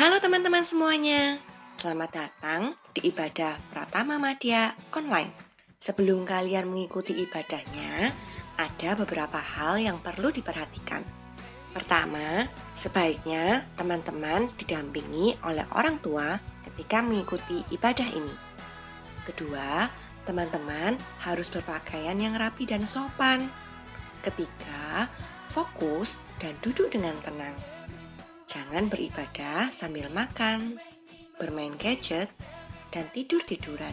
Halo teman-teman semuanya, selamat datang di ibadah Pratama Madya Online. Sebelum kalian mengikuti ibadahnya, ada beberapa hal yang perlu diperhatikan. Pertama, sebaiknya teman-teman didampingi oleh orang tua ketika mengikuti ibadah ini. Kedua, teman-teman harus berpakaian yang rapi dan sopan. Ketiga, fokus dan duduk dengan tenang. Jangan beribadah sambil makan, bermain gadget, dan tidur-tiduran.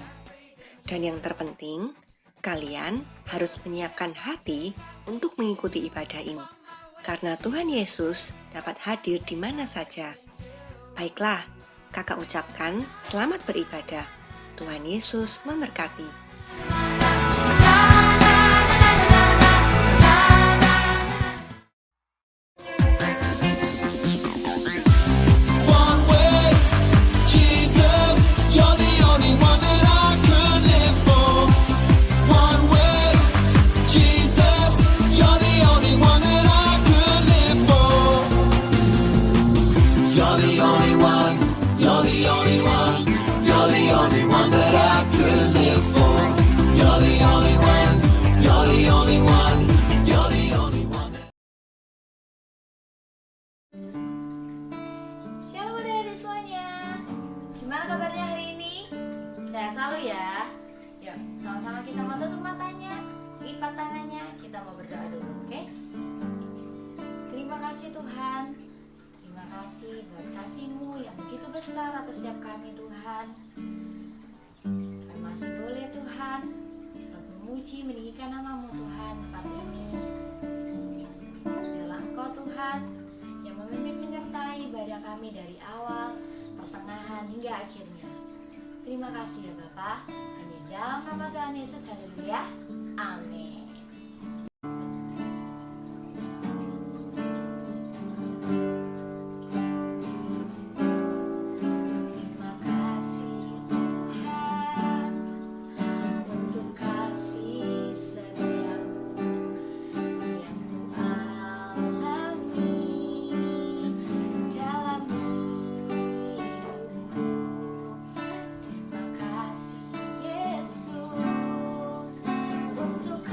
Dan yang terpenting, kalian harus menyiapkan hati untuk mengikuti ibadah ini. Karena Tuhan Yesus dapat hadir di mana saja. Baiklah, kakak ucapkan selamat beribadah. Tuhan Yesus memberkati. Shalom adik-adik semuanya. Gimana kabarnya hari ini? Sehat selalu ya. Yuk, sama-sama kita mau tutup matanya, lipat tangannya, kita mau berdoa dulu, oke? Terima kasih Tuhan. Terima kasih buat kasih-Mu yang begitu besar atas setiap kami Tuhan. Kami masih boleh Tuhan untuk memuji, meninggikan nama-Mu Tuhan tempat ini. Biarlah Engkau Tuhan yang memimpin menyertai ibadah kami dari awal, pertengahan hingga akhirnya. Terima kasih ya Bapa. Hanya dalam nama Tuhan Yesus, haleluya. Amin. Terima kasih Tuhan untuk kasih setiamu yang ku alami dalam hidupku. Terima kasih Yesus untuk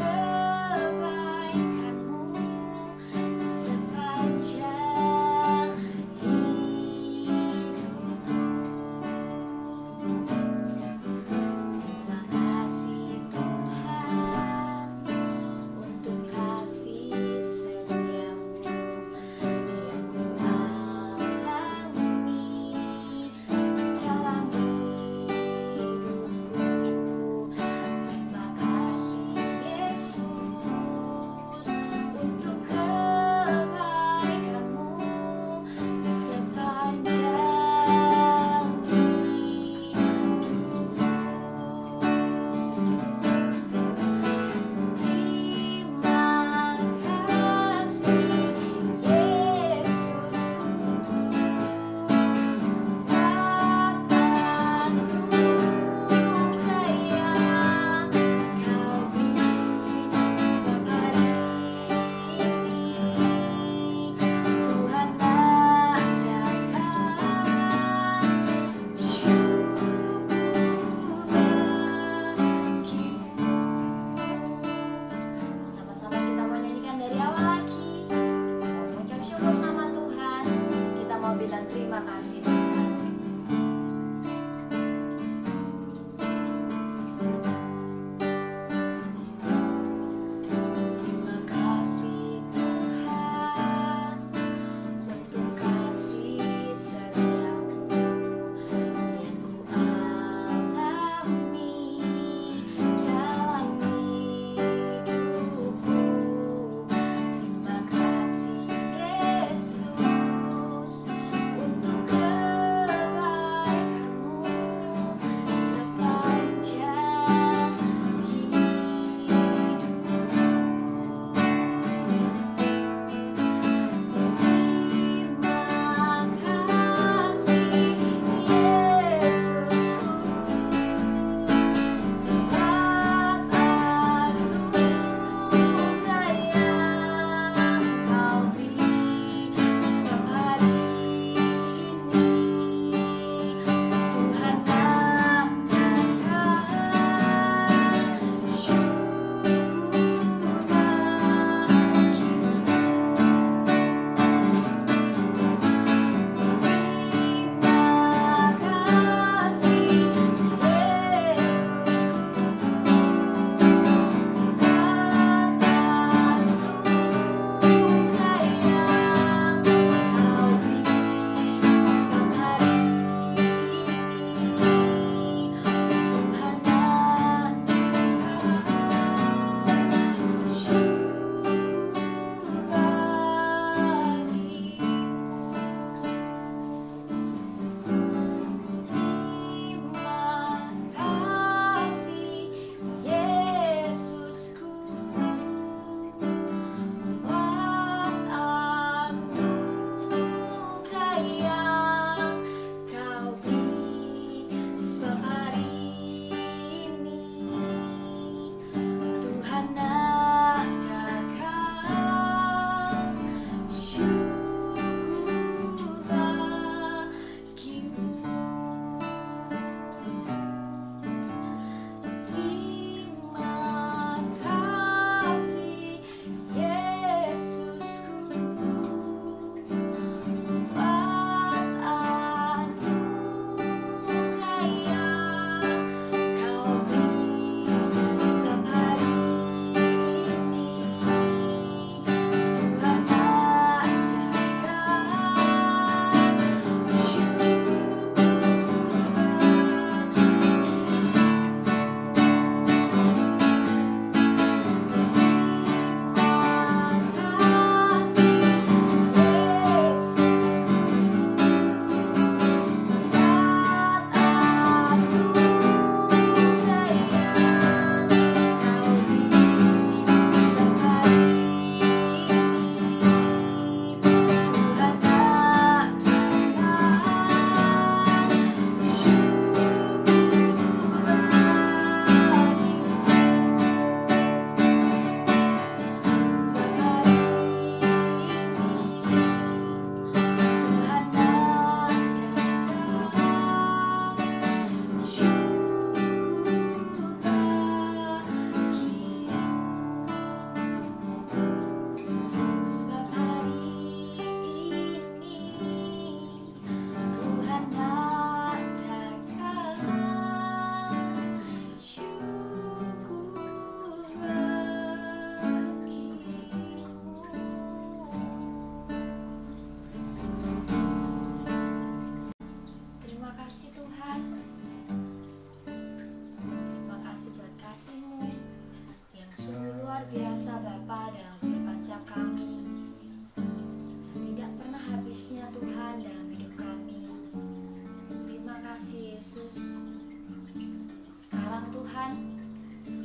firman Tuhan,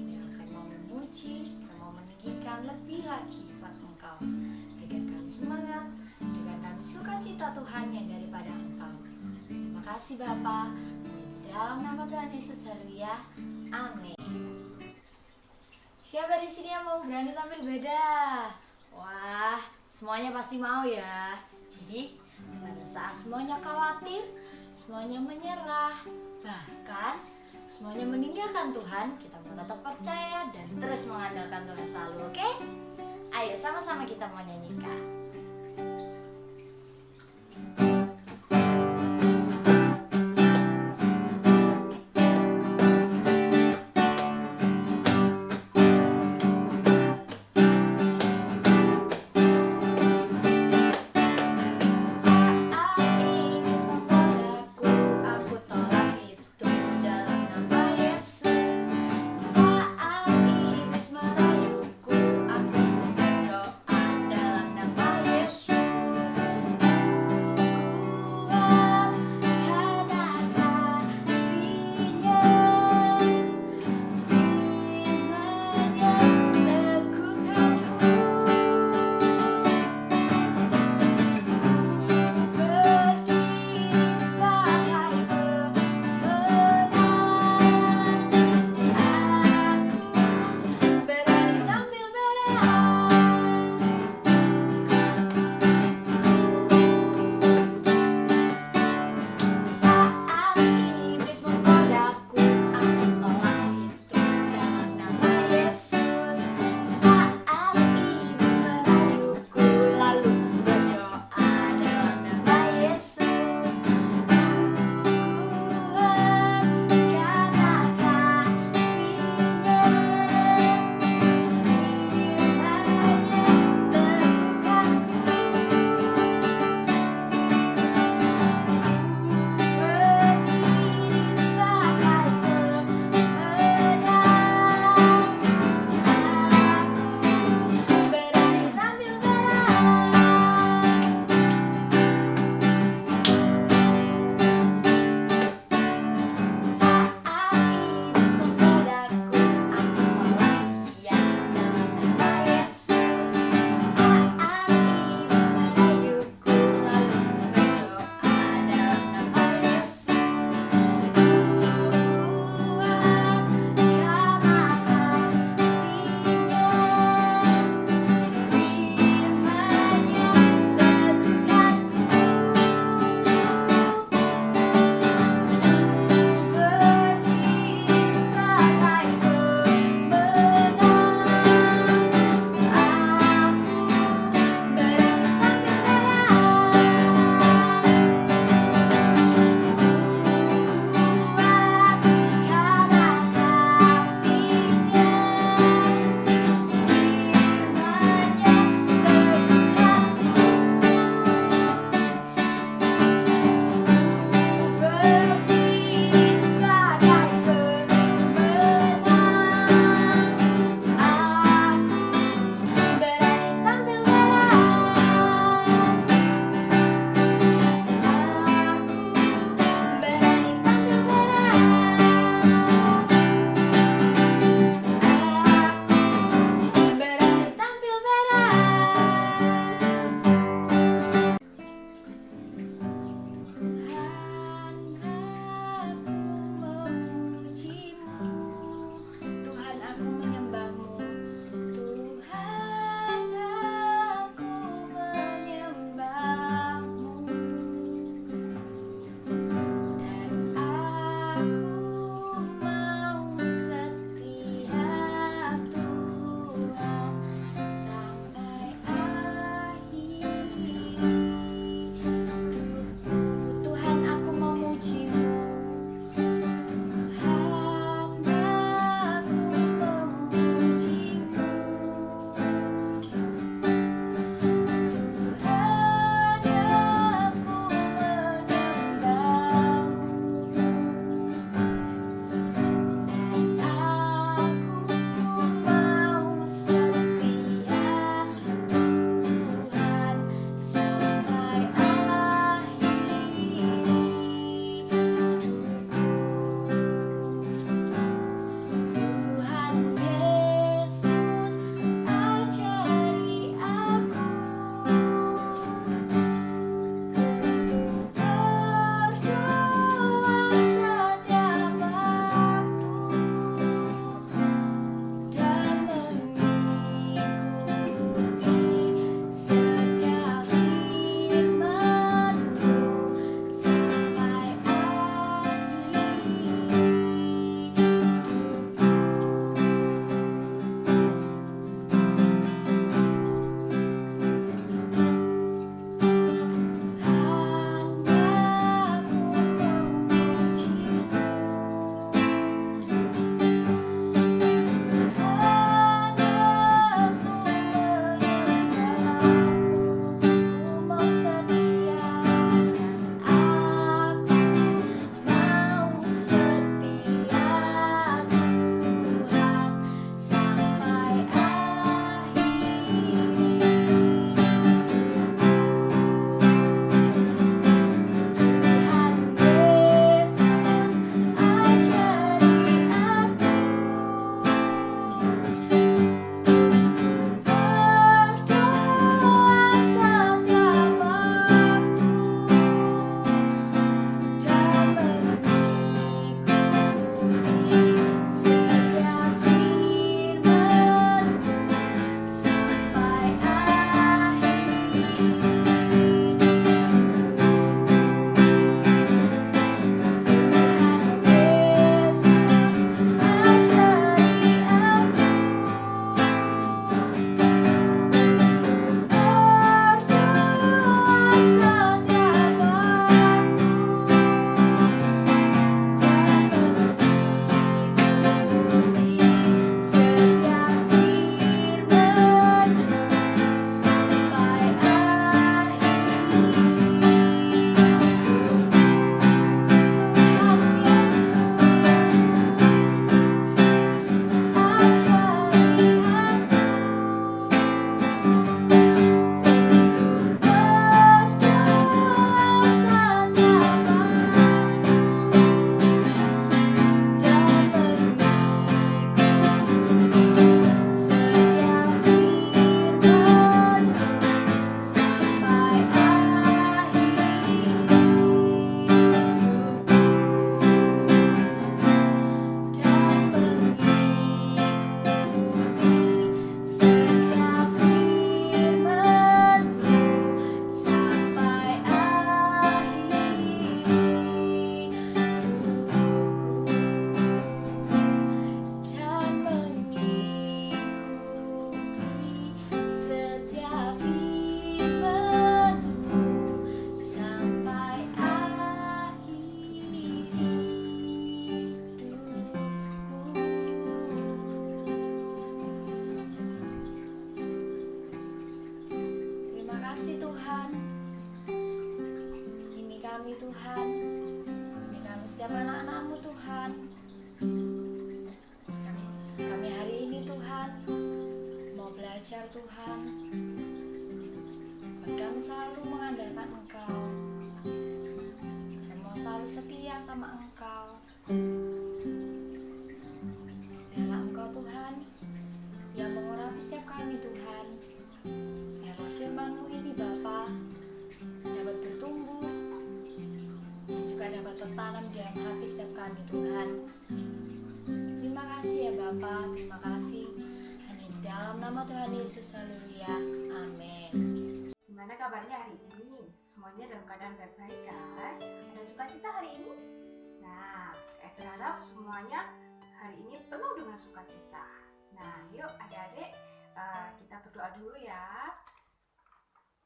yang akan mau memuji dan mau meninggikan lebih lagi buat Engkau, agar kami semangat, agar kami sukacita Tuhan yang daripada Engkau. Terima kasih Bapa, di dalam nama Tuhan Yesus Haleluya, amin. Siapa di sini yang mau berani tampil beda? Wah, semuanya pasti mau ya. Jadi, pada saat semuanya khawatir, semuanya menyerah, bahkan semuanya meninggalkan Tuhan, kita mau tetap percaya dan terus mengandalkan Tuhan selalu, oke? Ayo sama-sama kita mau nyanyikan. Saat iblis merayuku, aku berdoa dalam nama kami selalu mengandalkan Engkau dan mau selalu setia sama Engkau. Biarlah Engkau Tuhan yang mengurapi setiap kami Tuhan. Biarlah firman-Mu ini Bapa dapat bertumbuh dan juga dapat tertanam di dalam hati setiap kami Tuhan. Terima kasih ya Bapa, terima kasih. Hanya di dalam nama Tuhan Yesus, haleluya, amin. Gimana kabarnya hari ini? Semuanya dalam keadaan baik-baik kan? Ada sukacita hari ini? Nah, saya harap semuanya hari ini penuh dengan sukacita. Nah, yuk adik-adik kita berdoa dulu ya.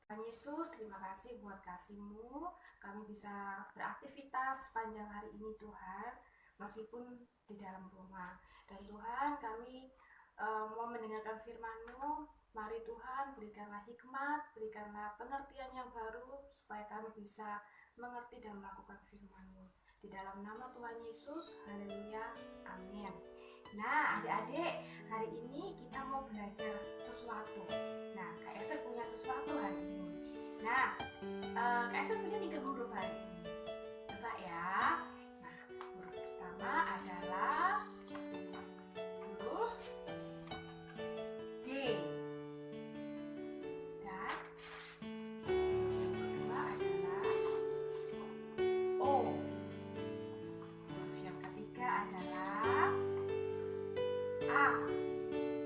Tuhan Yesus, terima kasih buat kasih-Mu. Kami bisa beraktivitas sepanjang hari ini Tuhan, meskipun di dalam rumah. Dan Tuhan, kami mau mendengarkan firman-Mu. Mari Tuhan, berikanlah hikmat, berikanlah pengertian yang baru, supaya kami bisa mengerti dan melakukan firman-Mu. Di dalam nama Tuhan Yesus, haleluya, amin. Nah, adik-adik, hari ini kita mau belajar sesuatu. Nah, Kak Esther punya sesuatu hari ini. Nah, Kak Esther punya 3 huruf hari ini. Coba ya. Nah, huruf pertama adalah huruf D. Dan huruf kedua adalah O. Huruf yang ketiga adalah A.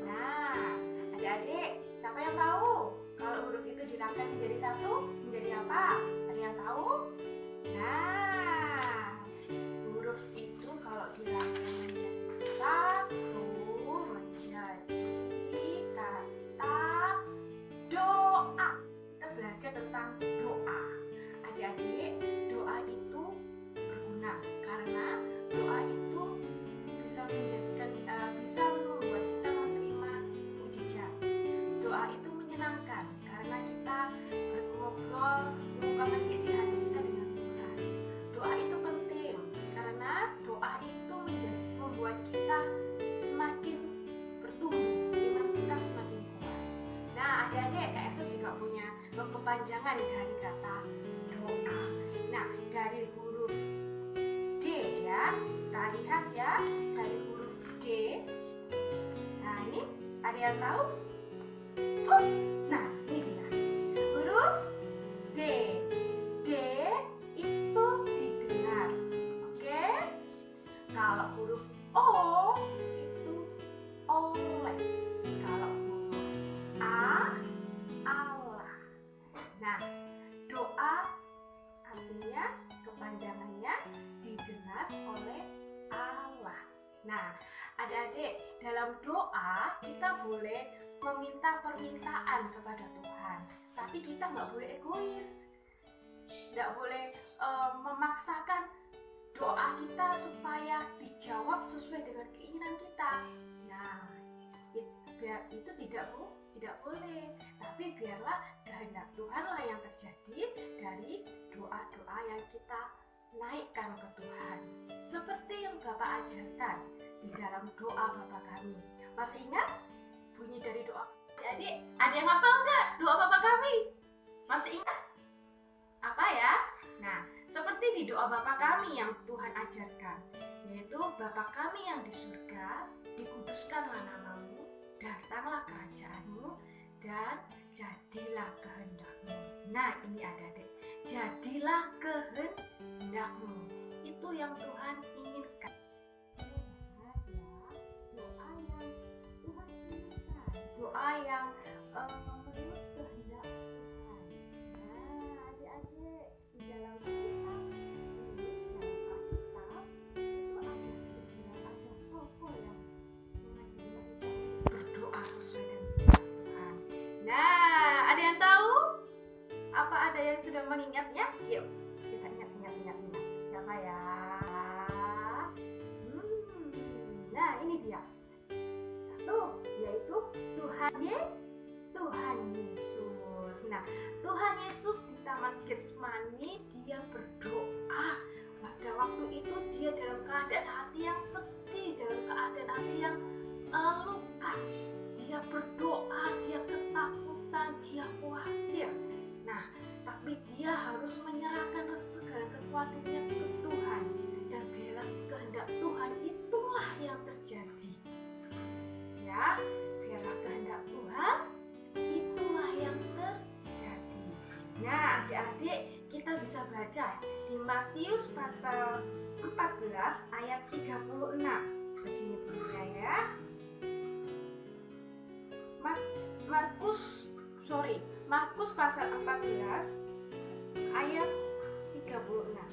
Nah, adik-adik, siapa yang tahu kalau huruf itu dirangkai menjadi satu, menjadi apa? Ada yang tahu? Nah, huruf itu kalau dirangkai menjadi satu, menjadi kata doa. Kita belajar tentang doa. Adik-adik, doa itu berguna karena doa itu bisa membuat kita menerima mujizat. Doa itu menyenangkan karena kita berngobrol, mengungkapkan isi hati kita dengan Tuhan. Doa itu penting karena doa itu membuat kita semakin bertumbuh, iman kita semakin kuat. Nah, adik-adik, Kak Esther juga punya kepanjangan dari kata doa. Nah, dari huruf D ya, kita lihat ya, dari huruf D. Nah, ini ada yang tahu? Oops. Nah, ini dia. Huruf D. D itu didengar. Oke? Kalau huruf O itu oleh. Kalau huruf A, Allah. Nah, doa artinya kepanjangannya didengar oleh Allah. Nah, adik-adik, dalam doa kita boleh meminta permintaan kepada Tuhan, tapi kita nggak boleh egois, nggak boleh memaksakan doa kita supaya dijawab sesuai dengan keinginan kita. Nah, itu tidak boleh, tapi biarlah kehendak Tuhanlah yang terjadi dari doa-doa yang kita naikkan ke Tuhan. Seperti yang Bapak ajarkan di dalam doa Bapa kami. Masih ingat bunyi dari doa? Jadi ada yang hafal nggak doa Bapa kami? Masih ingat? Apa ya? Nah, seperti di doa Bapa kami yang Tuhan ajarkan, yaitu Bapa kami yang di surga, dikuduskanlah namamu, datanglah kerajaanmu, dan jadilah kehendak-Mu. Nah, ini adik-adik, jadilah kehendak-Mu. Itu yang Tuhan inginkan. Doa yang Tuhan inginkan, doa yang menurut kehendak Tuhan. Nah, adik-adik, di dalam kitab ini, dalam Alkitab itu ada tokoh yang mengajari kita berdoa sesuai dengan Tuhan. Nah, ada yang tahu? Apa ada yang sudah mengingatnya? Yuk, kita ingat. Siapa ya? Nah, ini dia. Satu, yaitu Tuhan Yesus. Nah, Tuhan Yesus di Taman Getsemani dia berdoa. Pada waktu itu dia dalam keadaan hati yang sedih, dalam keadaan hati yang luka. Dia berdoa, dia ketakutan, dia khawatir. Nah, baca di Matius pasal 14 ayat 36. Begini bunyinya ya. Markus pasal 14 ayat 36.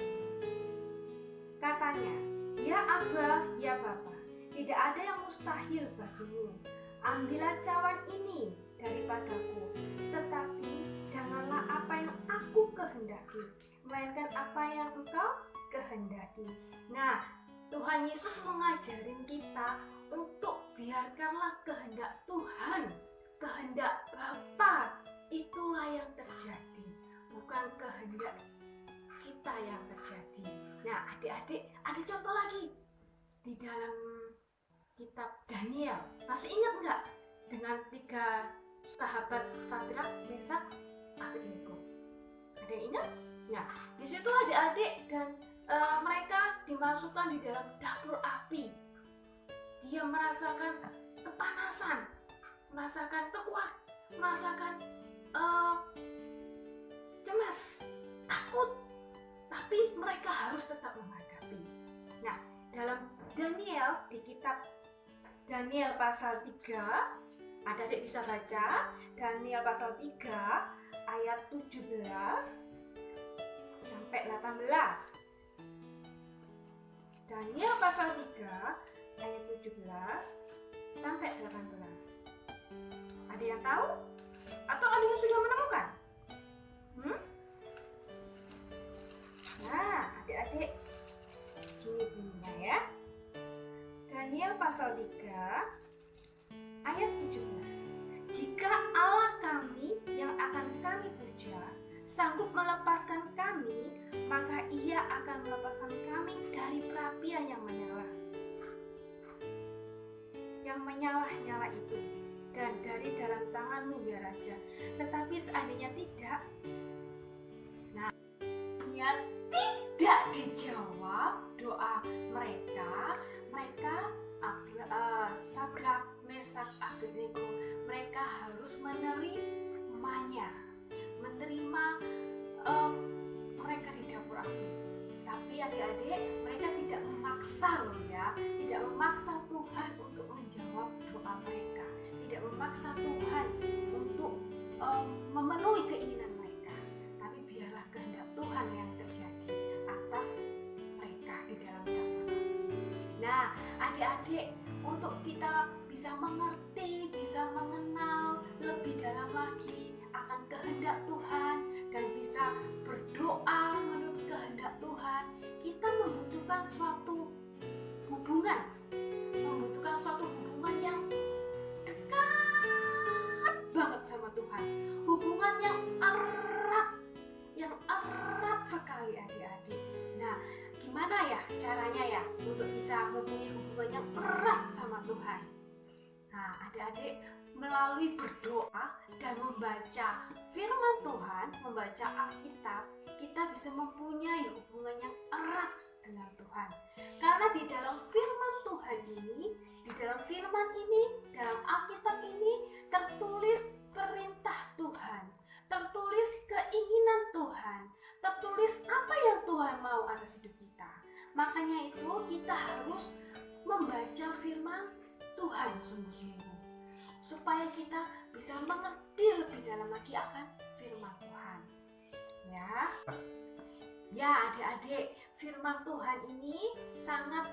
Katanya, "Ya Aba, ya Bapa, tidak ada yang mustahil bagimu. Ambillah cawan ini daripadaku, tetapi janganlah apa yang aku kehendaki, melainkan apa yang engkau kehendaki." Nah, Tuhan Yesus mengajarin kita untuk biarkanlah kehendak Tuhan, kehendak Bapa itulah yang terjadi, bukan kehendak kita yang terjadi. Nah, adik-adik, ada contoh lagi di dalam kitab Daniel. Masih ingat nggak dengan 3 sahabat Sadrak, Mesak, Abednego? Ada yang ingat? Nah, di situ adik-adik dan mereka dimasukkan di dalam dapur api. Dia merasakan kepanasan, merasakan merasakan cemas, takut, tapi mereka harus tetap menghadapi. Nah, dalam Daniel, di kitab Daniel pasal 3, adik-adik bisa baca Daniel pasal 3 ayat 17 sampai 18. Daniel pasal 3 ayat 17 sampai 18. Ada yang tahu? Atau ada yang sudah menemukan? Nah, adik-adik, gini bunyinya ya. Daniel pasal 3 ayat 17. "Jika Allah kami yang akan kami puja sanggup melepaskan kami, maka Ia akan melepaskan kami dari perapian yang menyala-nyala itu, dan dari dalam tanganmu ya Raja. Tetapi seandainya tidak," nah, tidak dijawab doa mereka Sadrak, Mesak, Abednego, mereka harus menerima mereka di dapur api. Tapi adik-adik, mereka tidak memaksa loh ya, tidak memaksa Tuhan untuk menjawab doa mereka, tidak memaksa Tuhan untuk memenuhi keinginan mereka. Tapi biarlah kehendak Tuhan yang terjadi atas mereka di dalam dapur api. Nah, adik-adik, untuk kita bisa mengerti, bisa mengenal lebih dalam lagi akan kehendak Tuhan dan bisa berdoa menurut kehendak Tuhan, kita membutuhkan suatu hubungan yang dekat banget sama Tuhan, hubungan yang erat sekali adik-adik. Nah, gimana ya caranya ya untuk bisa mempunyai hubungan yang erat sama Tuhan? Nah, adik-adik, melalui berdoa dan membaca firman Tuhan, membaca Alkitab, kita bisa mempunyai hubungan yang erat dengan Tuhan. Karena di dalam firman Tuhan ini, dalam Alkitab ini tertulis perintah Tuhan, tertulis keinginan Tuhan, tertulis apa yang Tuhan mau atas hidup kita. Makanya itu kita harus membaca firman Tuhan sungguh-sungguh, supaya kita bisa mengerti lebih dalam lagi akan firman Tuhan. Ya adik-adik, firman Tuhan ini sangat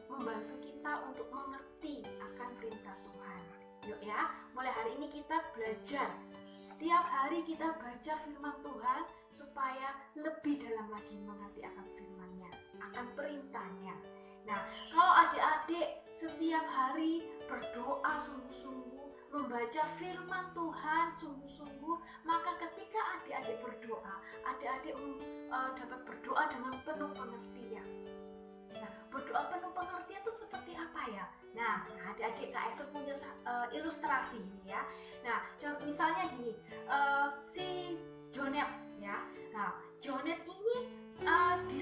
membantu kita untuk mengerti akan perintah Tuhan. Yuk ya, mulai hari ini kita belajar. Setiap hari kita baca firman Tuhan supaya lebih dalam lagi mengerti akan firman-Nya, akan perintahnya. Nah, kalau adik-adik setiap hari berdoa sungguh-sungguh, membaca firman Tuhan sungguh-sungguh, maka ketika adik-adik berdoa, adik-adik dapat berdoa dengan penuh pengertian. Nah, berdoa penuh pengertian itu seperti apa ya? Nah, adik-adik Kak Esel punya ilustrasi ini ya. Nah, misalnya gini, si Jonet ya. Nah, Jonet ini di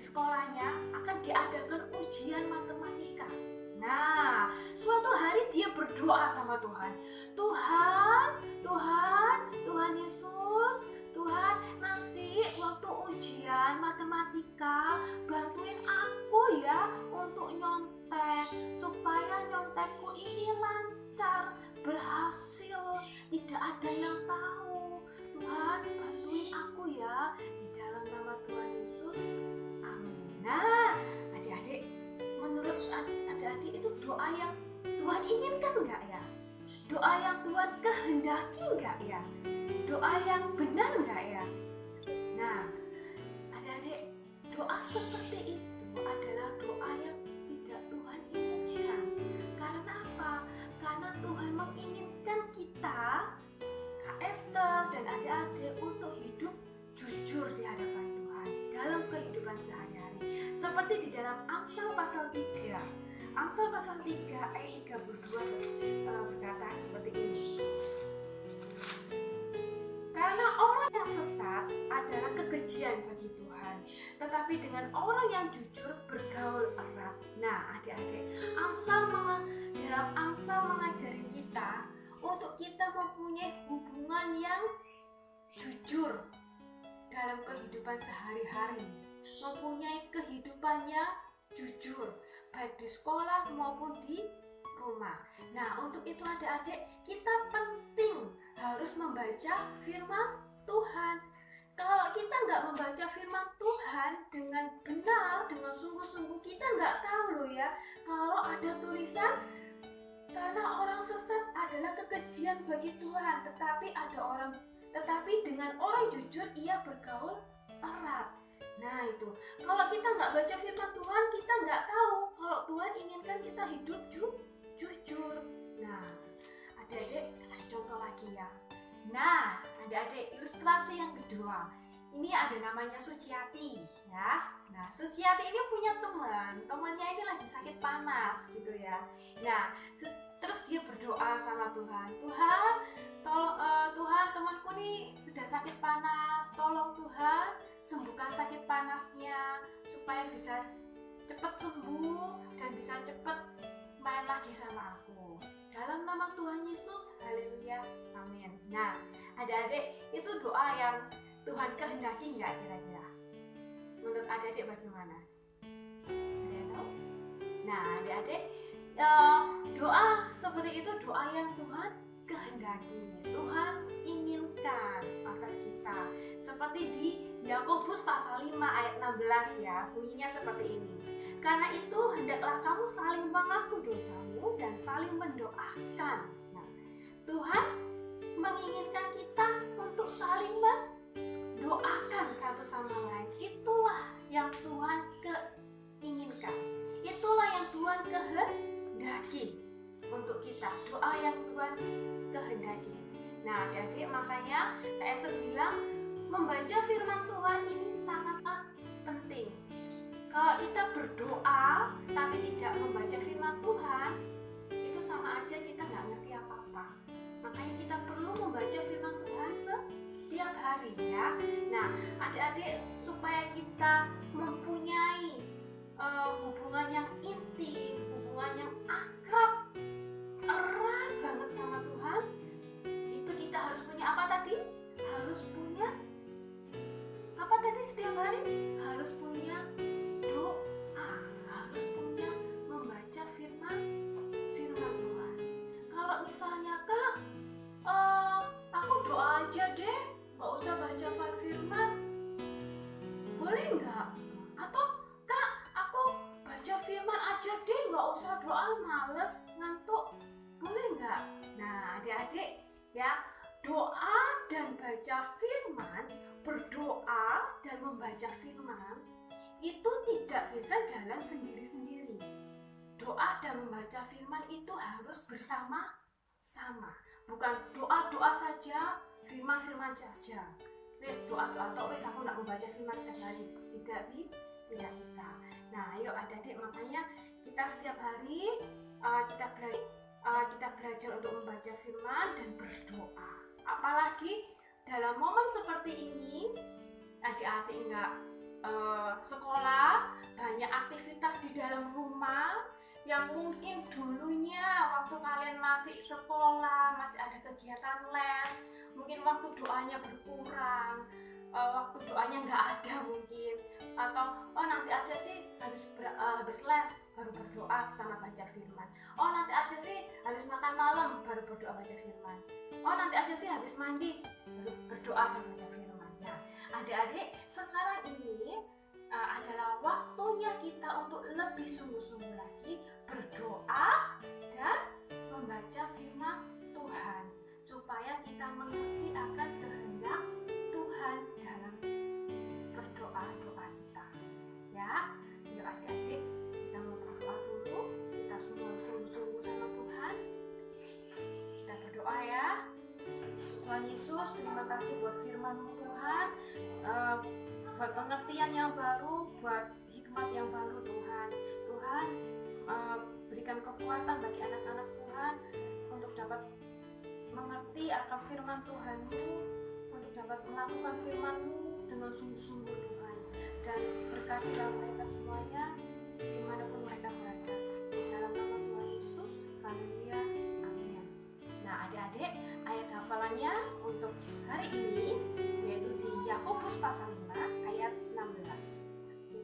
sekolahnya akan diadakan ujian matematika. Nah, suatu hari dia berdoa sama Tuhan. Tuhan, matematika, bantuin aku ya untuk nyontek supaya nyontekku ini lancar, berhasil, tidak ada yang tahu. Tuhan, bantuin aku ya, di dalam nama Tuhan Yesus. Amin. Nah, adik-adik, menurut adik-adik itu doa yang Tuhan inginkan enggak ya? Doa yang Tuhan kehendaki enggak ya? Doa yang benar enggak ya? Nah, adik-adik, doa seperti itu adalah doa yang tidak Tuhan inginkan. Karena apa? Karena Tuhan menginginkan kita, Kak Esther dan adik-adik, untuk hidup jujur di hadapan Tuhan dalam kehidupan sehari-hari. Seperti di dalam Amsal pasal 3. Amsal pasal 3 ayat 32 berkata seperti ini. Karena orang yang sesat adalah kekejian bagi Tuhan, tetapi dengan orang yang jujur bergaul erat. Nah, adik-adik, dalam Amsal mengajari kita untuk kita mempunyai hubungan yang jujur dalam kehidupan sehari-hari, mempunyai kehidupannya jujur, baik di sekolah maupun di rumah. Nah, untuk itu adik-adik, kita penting harus membaca firman Tuhan. Kalau kita nggak membaca firman Tuhan dengan benar, dengan sungguh-sungguh, kita nggak tahu loh ya, kalau ada tulisan karena orang sesat adalah kekejian bagi Tuhan, tetapi dengan orang jujur ia bergaul erat. Nah itu, kalau kita nggak baca firman Tuhan, kita nggak tahu kalau Tuhan inginkan kita hidup jujur. Nah, adik-adik, ada contoh lagi ya. Nah, adik-adik, ilustrasi yang kedua. Ini ada namanya Suciati ya. Nah, Suciati ini punya temannya ini lagi sakit panas gitu ya. Nah, terus dia berdoa sama Tuhan. Tuhan, tolong Tuhan, temanku nih sudah sakit panas. Tolong Tuhan, sembuhkan sakit panasnya supaya bisa cepat sembuh dan bisa cepat main lagi sama aku. Dalam nama Tuhan Yesus, haleluya, amin. Nah, adik-adik, itu doa yang Tuhan kehendaki nggak kira-kira? Menurut adik-adik bagaimana? Ada yang tahu? Nah, adik-adik, doa seperti itu doa yang Tuhan kehendaki, Tuhan inginkan atas kita. Seperti di Yakobus pasal 5 ayat 16 ya, bunyinya seperti ini. Karena itu hendaklah kamu saling mengaku dosamu dan saling mendoakan. Nah, Tuhan menginginkan kita untuk saling mendoakan satu sama lain. Itulah yang Tuhan keinginkan. Itulah yang Tuhan kehendaki untuk kita. Doa yang Tuhan kehendaki. Nah, adik-adik, makanya Kak Esther bilang membaca firman Tuhan ini sangat penting. Kalau kita berdoa tapi tidak membaca firman Tuhan, itu sama aja kita nggak ngerti apa-apa. Makanya kita perlu membaca firman Tuhan setiap hari ya. Nah, adik-adik, supaya kita mempunyai hubungan yang intim, hubungan yang akrab, erat banget sama Tuhan, itu kita harus punya apa tadi? Harus punya apa tadi setiap hari? Harus punya doa, harus punya membaca firman Tuhan. Kalau misalnya Kak, aku doa aja deh, nggak usah baca firman, boleh nggak? Atau Kak, aku baca firman aja deh, nggak usah doa, males, ngantuk, boleh nggak? Nah, adik-adik ya, doa dan baca firman, berdoa dan membaca firman itu tidak bisa jalan sendiri-sendiri. Doa dan membaca firman itu harus bersama-sama. Bukan doa-doa saja, firman-firman saja. Wes doa-doa atau wes aku nak membaca firman setiap hari. Tidak bisa. Nah, ayo adik-adik, makanya kita setiap hari kita belajar untuk membaca firman dan berdoa. Apalagi dalam momen seperti ini, adik-adik nggak sekolah, banyak aktivitas di dalam rumah yang mungkin dulunya waktu kalian masih sekolah, masih ada kegiatan les, mungkin waktu doanya berkurang. waktu doanya nggak ada mungkin, atau nanti aja sih habis les baru berdoa sama baca firman, nanti aja sih habis makan malam baru berdoa baca firman, nanti aja sih habis mandi baru berdoa dan baca firman. Nah, adik-adik, sekarang ini adalah waktunya kita untuk lebih sungguh-sungguh lagi berdoa dan membaca firman Tuhan, supaya kita mengerti akan kehendak Tuhan dalam berdoa-doa kita. Ya, yuk adik-adik, kita mau berdoa dulu. Kita sungguh-sungguh sama Tuhan. Kita berdoa ya. Tuhan Yesus, terima kasih buat firman-Mu Tuhan, buat pengertian yang baru, buat hikmat yang baru Tuhan. Tuhan, berikan kekuatan bagi anak-anak Tuhan untuk dapat mengerti akan firman Tuhan-Mu, untuk dapat melakukan firman-Mu dengan sungguh-sungguh Tuhan. Dan berkatilah mereka semuanya dimanapun mereka berada. Di dalam nama Tuhan Yesus, haleluya, amin. Nah adik-adik, ayat hafalannya untuk hari ini yaitu di Yakobus pasal 5 ayat 16.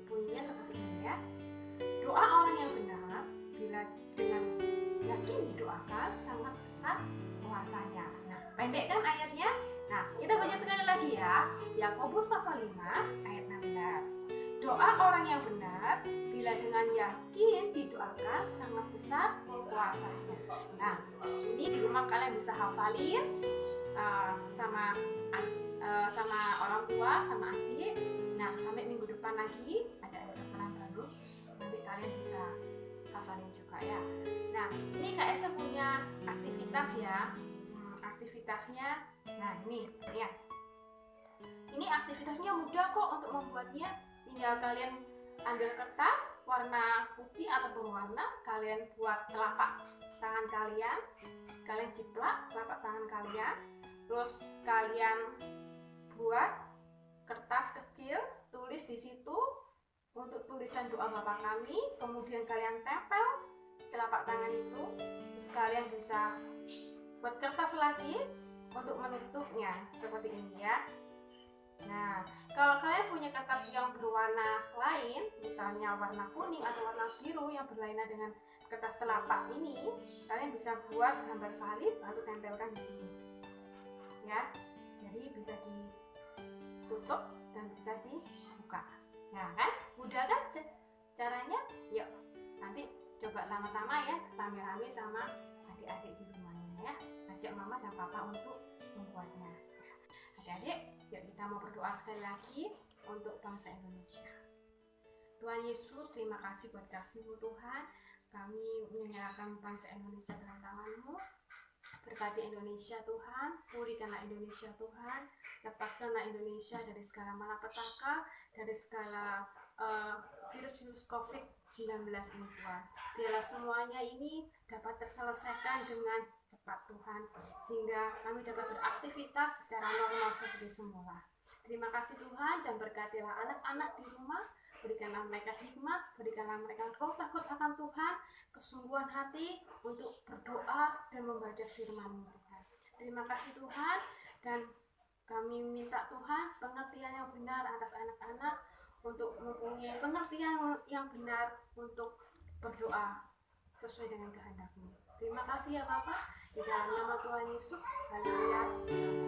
Bunyinya seperti ini ya. Doa orang yang benar bila dengan yakin didoakan sangat besar kuasanya. Nah, pendek kan ayatnya? Nah, kita baca sekali lagi ya. Yakobus pasal 5 ayat 16. Doa orang yang benar bila dengan yakin didoakan sangat besar kuasanya. Nah, ini di rumah kalian bisa hafalin sama orang tua, sama adik. Nah, sampai minggu depan lagi ada hafalan baru. Nanti kalian bisa hafalin juga ya. Nah, ini Kak Esa punya aktivitas ya. Aktivitasnya, nah ini ya. Ini aktivitasnya mudah kok untuk membuatnya. Tinggal kalian ambil kertas warna putih atau berwarna, kalian buat telapak tangan kalian, kalian jiplak telapak tangan kalian, terus kalian buat kertas kecil, tulis di situ untuk tulisan doa Bapa Kami, kemudian kalian tempel telapak tangan itu, terus kalian bisa buat kertas lagi untuk menutupnya seperti ini ya. Nah, kalau kalian punya kertas yang berwarna lain, misalnya warna kuning atau warna biru yang berlainan dengan kertas telapak ini, kalian bisa buat gambar salib lalu tempelkan di sini. Ya, jadi bisa ditutup dan bisa dibuka. Nah kan, mudah kan caranya? Yuk, nanti coba sama-sama ya, rame-rame sama adik-adik di rumahnya ya. Ajak mama dan papa untuk membuatnya. Adik-adik, yuk kita mau berdoa sekali lagi untuk bangsa Indonesia. Tuhan Yesus, terima kasih buat kasih-Mu Tuhan. Kami menyerahkan bangsa Indonesia dalam tangan-Mu. Berkati Indonesia Tuhan, pulihkanlah Indonesia Tuhan, lepaskanlah Indonesia dari segala malapetaka, dari segala virus-virus COVID-19 ini Tuhan. Biarlah semuanya ini dapat terselesaikan dengan cepat Tuhan, sehingga kami dapat beraktivitas secara normal seperti semula. Terima kasih Tuhan, dan berkatilah anak-anak di rumah, berikanlah mereka hikmat, berikanlah mereka roh takut akan Tuhan, kesungguhan hati untuk berdoa dan membaca firman-Mu Tuhan. Terima kasih Tuhan, dan kami minta Tuhan pengertian yang benar atas anak-anak untuk mempunyai pengertian yang benar untuk berdoa sesuai dengan kehendak-Mu. Terima kasih ya Bapak, di dalam nama Tuhan Yesus. Haleluya.